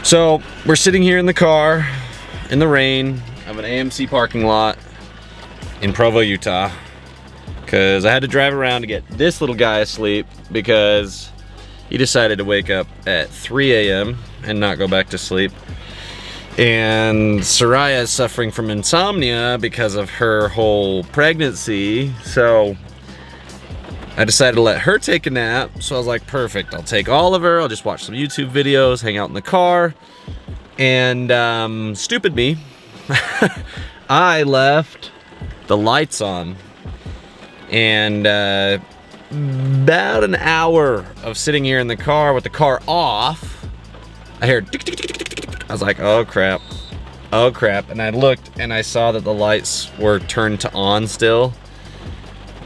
So we're sitting here in the car in the rain of an AMC parking lot in Provo, Utah, because I had to drive around to get this little guy asleep because he decided to wake up at 3 a.m. and not go back to sleep. And Soraya is suffering from insomnia because of her whole pregnancy, so I decided to let her take a nap. So I was like, perfect, I'll take Oliver, I'll just watch some YouTube videos, hang out in the car. And stupid me, I left the lights on. And about an hour of sitting here in the car with the car off, I heard tick, tick, tick, tick, tick. I was like, oh crap, oh crap. And I looked and I saw that the lights were turned to on still.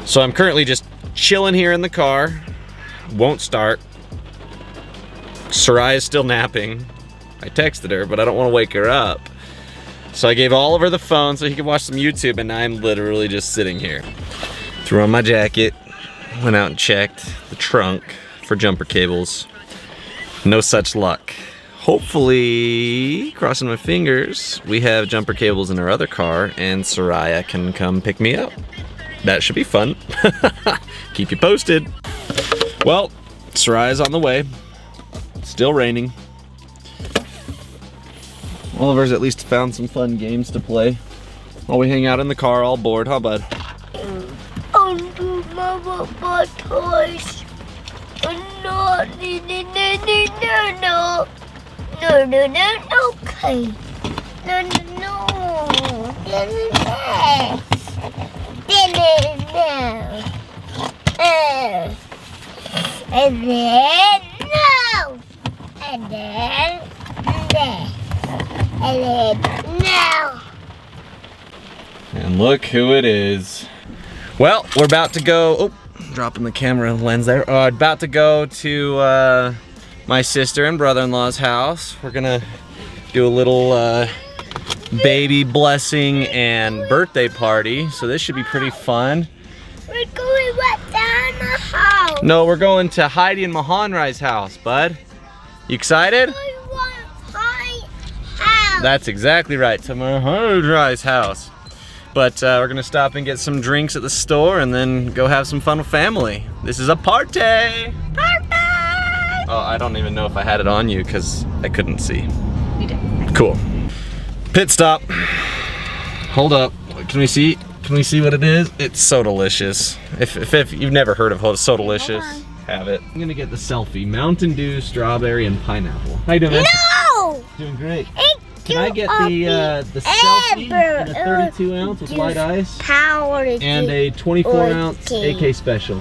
So I'm currently just chilling here in the car, won't start. Soraya is still napping. I texted her, but I don't want to wake her up. So I gave Oliver the phone so he could watch some YouTube, and I'm literally just sitting here. Threw on my jacket, went out and checked the trunk for jumper cables. No such luck. Hopefully, crossing my fingers, we have jumper cables in our other car and Soraya can come pick me up. That should be fun. Keep you posted. Well, Soraya's on the way. Still raining. Oliver's at least found some fun games to play while we hang out in the car all bored, huh bud? Mama bought toys. No, okay. And then no. And then no. And look who it is. Well, we're about to go, oh, dropping the camera lens there. About to go to my sister and brother-in-law's house. We're gonna do a little baby blessing and birthday party. So this should be pretty fun. We're going right down the house. No, we're going to Heidi and Mahanrai's house, bud. You excited? We want my house. That's exactly right, to Mahanrai's house. But we're gonna stop and get some drinks at the store and then go have some fun with family. This is a party! Party! Oh, I don't even know if I had it on you because I couldn't see. You did. Cool. Pit stop. Hold up. Can we see? Can we see what it is? It's so delicious. If you've never heard of So Delicious, have it. I'm gonna get the selfie. Mountain Dew, strawberry, and pineapple. How you doing, man? No! Doing great. Thank Can I get the selfie in a 32 ounce with light ice Power and a 24 ounce AK Special?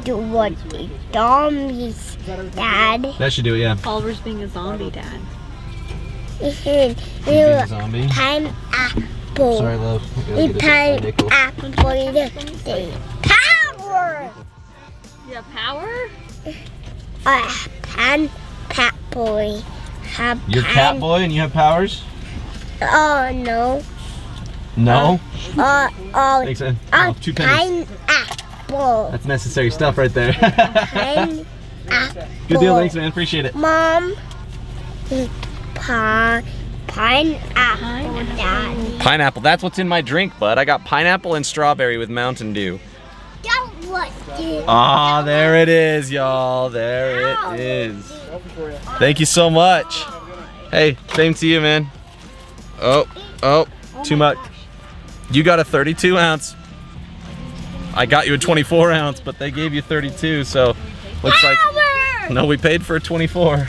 Do what the zombies, Dad. That should do it, yeah. Oliver's being a zombie dad. Being a zombie. Pineapple. Sorry, love. Pineapple. Power. You have power? Pineapple. You're Cat Boy and you have powers? Oh no. No? Thanks, man. Oh, 2 pennies. Pineapple. That's necessary stuff right there. Pineapple. Good deal, thanks, man. Appreciate it. Mom. Pineapple, Daddy. Pineapple, that's what's in my drink, bud. I got pineapple and strawberry with Mountain Dew. That was it. Ah, there it is, y'all. There it is. Thank you so much. Hey, same to you, man. Oh, too much. You got a 32 ounce. I got you a 24 ounce, but they gave you 32, so looks like, no, we paid for a 24.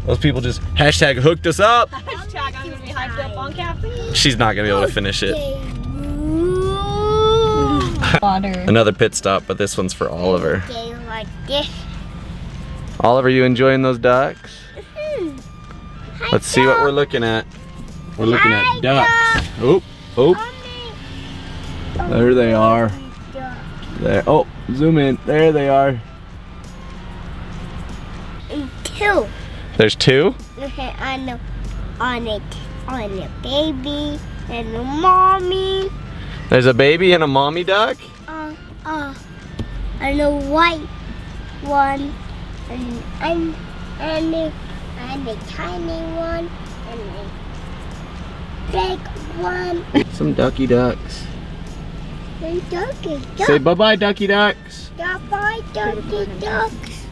Those people just hashtag hooked us up. Hashtag I'm gonna be hyped up on caffeine. She's not gonna be able to finish it. Water. Another pit stop, but this one's for Oliver. Like this. Oliver, you enjoying those ducks? Let's see what we're looking at. We're looking at ducks. Oh. There they are. There. Oh, zoom in. There they are. Two. There's 2? Okay, on a baby and a mommy. There's a baby and a mommy duck? And a white one and And a tiny one. And a big one. Some ducky ducks. And ducky ducks. Say bye-bye, ducky ducks. Bye, ducky ducks.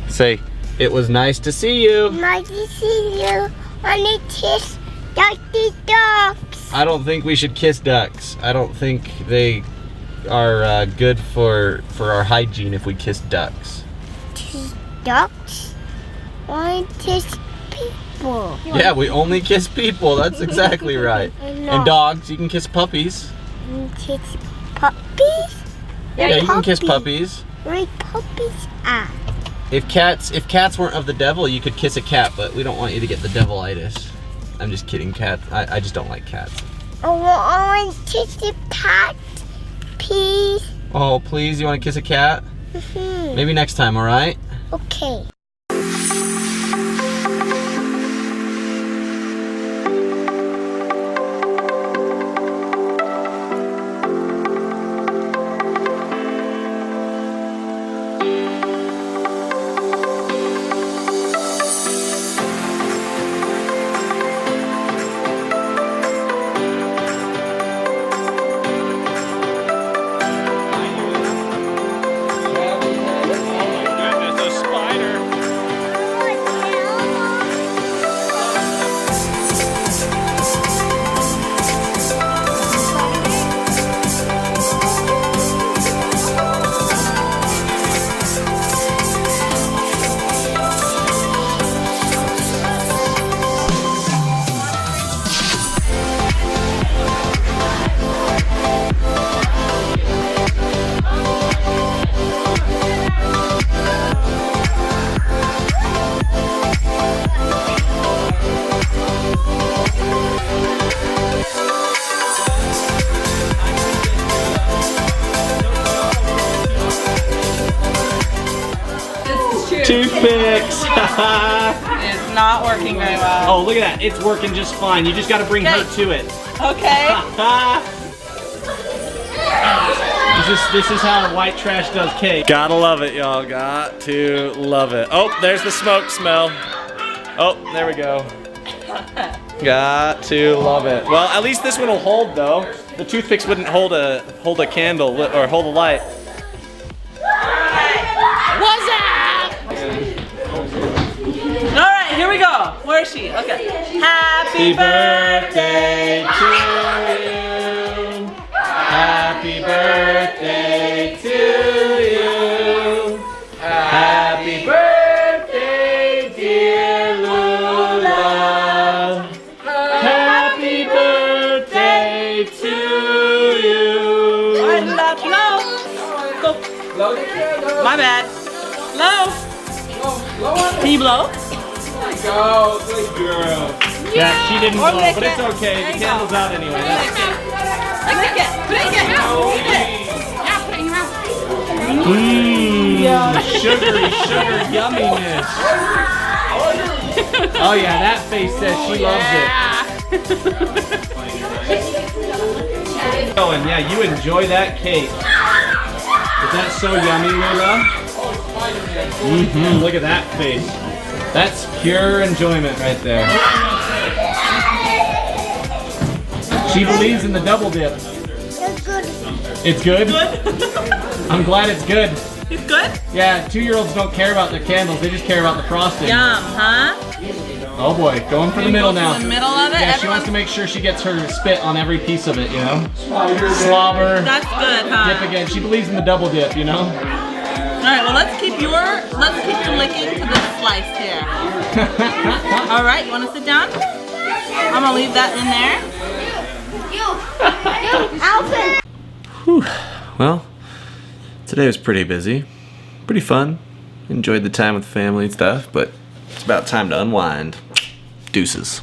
Say, it was nice to see you. Nice to see you. I need to kiss ducky ducks. I don't think we should kiss ducks. I don't think they are good for our hygiene if we kiss ducks. Kiss ducks? I kiss people. Yeah, we only kiss people. That's exactly right. And dogs, you can kiss puppies. Kiss puppies? Yeah, you can kiss puppies. Where puppies are? If cats weren't of the devil, you could kiss a cat, but we don't want you to get the devilitis. I'm just kidding, cat. I just don't like cats. I want to kiss the cat, please. Oh, please, you want to kiss a cat? Maybe next time, all right? Okay. Toothpicks! It's not working very well. Oh, look at that. It's working just fine. You just got to bring her to it. Okay. This is how white trash does cake. Gotta love it, y'all. Got to love it. Oh, there's the smoke smell. Oh, there we go. Got to love it. Well, at least this one will hold, though. The toothpicks wouldn't hold a candle or hold a light. What's up? All right, here we go. Where is she? Okay. Happy birthday to you. Happy birthday to you. Happy birthday, dear Lula. Happy birthday to you. My bad. Low. Can you blow? Go, good girl. Yeah, she didn't Or blow, lick but it's it. okay. There The you candle's go. out anyway. Lick it. Lick it. Lick it. Mmm, sugary sugar yumminess. Oh yeah, that face says she loves it. Oh, and yeah, you enjoy that cake. Is that so yummy, Lula? Look at that face. That's pure enjoyment right there. She believes in the double dip. It's good? I'm glad it's good. It's good? Yeah, 2-year-olds don't care about the candles, they just care about the frosting. Yum, huh? Oh boy, going for the middle now. In the middle of it? Yeah, she wants to make sure she gets her spit on every piece of it, you know? Slobber. That's good, huh? Dip again. She believes in the double dip, you know? Alright, well let's keep your licking to this slice here. Alright, you wanna sit down? I'm gonna leave that in there. Alvin! Whew. Well, today was pretty busy. Pretty fun. Enjoyed the time with family and stuff, but it's about time to unwind. Deuces.